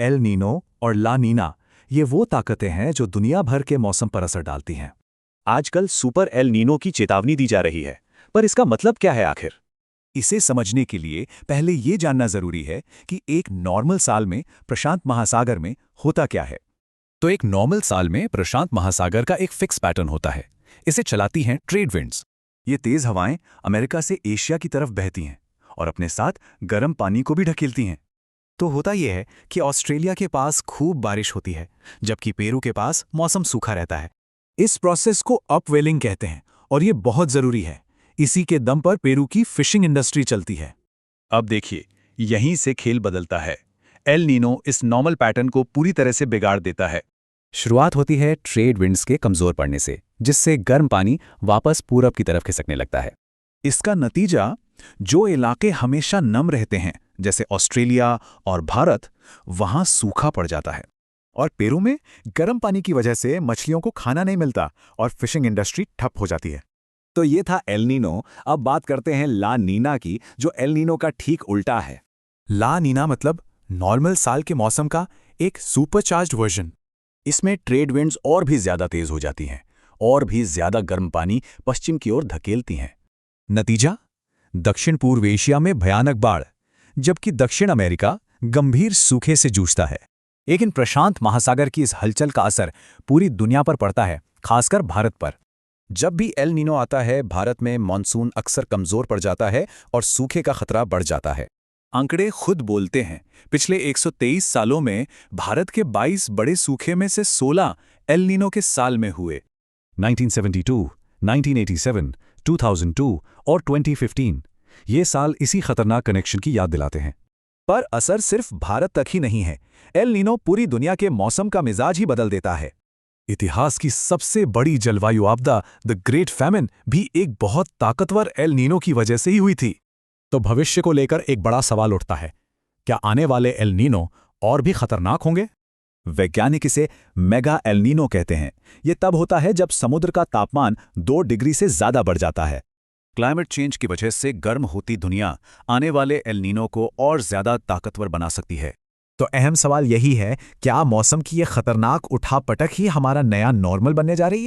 El Nino और ला नीना, ये वो ताकतें हैं जो दुनिया भर के मौसम पर असर डालती हैं। आजकल सुपर एल नीनो की चेतावनी दी जा रही है, पर इसका मतलब क्या है आखिर? इसे समझने के लिए पहले ये जानना जरूरी है कि एक नॉर्मल साल में प्रशांत महासागर में होता क्या है। तो एक नॉर्मल साल में प्रशांत महासागर का एक फिक्स पैटर्न होता है। इसे चलाती हैं ट्रेड विंड्स। ये तेज हवाएं अमेरिका से एशिया की तरफ बहती हैं और अपने साथ गर्म पानी को भी ढकेलती हैं। तो होता यह है कि ऑस्ट्रेलिया के पास खूब बारिश होती है, जबकि पेरू के पास मौसम सूखा रहता है। इस प्रोसेस को अपवेलिंग कहते हैं और ये बहुत जरूरी है। इसी के दम पर पेरू की फिशिंग इंडस्ट्री चलती है। अब देखिए, यहीं से खेल बदलता है। एल नीनो इस नॉर्मल पैटर्न को पूरी तरह से बिगाड़ देता है। शुरुआत होती है ट्रेड विंड्स के कमजोर पड़ने से, जिससे गर्म पानी वापस पूरब की तरफ खिसकने लगता है। इसका नतीजा, जो इलाके हमेशा नम रहते हैं जैसे ऑस्ट्रेलिया और भारत, वहां सूखा पड़ जाता है। और पेरू में गर्म पानी की वजह से मछलियों को खाना नहीं मिलता और फिशिंग इंडस्ट्री ठप हो जाती है। तो ये था एल नीनो। अब बात करते हैं ला नीना की, जो एल नीनो का ठीक उल्टा है। ला नीना मतलब नॉर्मल साल के मौसम का एक सुपरचार्ज्ड वर्जन। इसमें ट्रेड विंड्स और भी ज्यादा तेज हो जाती हैं और भी ज्यादा गर्म पानी पश्चिम की ओर धकेलती हैं। नतीजा, दक्षिण पूर्व एशिया में भयानक बाढ़, जबकि दक्षिण अमेरिका गंभीर सूखे से जूझता है। लेकिन प्रशांत महासागर की इस हलचल का असर पूरी दुनिया पर पड़ता है, खासकर भारत पर। जब भी एल नीनो आता है, भारत में मॉनसून अक्सर कमजोर पड़ जाता है और सूखे का खतरा बढ़ जाता है। आंकड़े खुद बोलते हैं। पिछले 123 सालों में भारत के 22 बड़े सूखे में से 16 एल नीनो के साल में हुए। 1972, 1987, 2002 और 2015 ये साल इसी खतरनाक कनेक्शन की याद दिलाते हैं। पर असर सिर्फ भारत तक ही नहीं है। एल नीनो पूरी दुनिया के मौसम का मिजाज ही बदल देता है। इतिहास की सबसे बड़ी जलवायु आपदा द ग्रेट फैमिन भी एक बहुत ताकतवर एल नीनो की वजह से ही हुई थी। तो भविष्य को लेकर एक बड़ा सवाल उठता है, क्या आने वाले एल नीनो और भी खतरनाक होंगे? वैज्ञानिक इसे मेगा एल नीनो कहते हैं। यह तब होता है जब समुद्र का तापमान 2 डिग्री से ज्यादा बढ़ जाता है। क्लाइमेट चेंज की वजह से गर्म होती दुनिया आने वाले एल नीनो को और ज्यादा ताकतवर बना सकती है। तो अहम सवाल यही है, क्या मौसम की यह खतरनाक उठापटक ही हमारा नया नॉर्मल बनने जा रही है?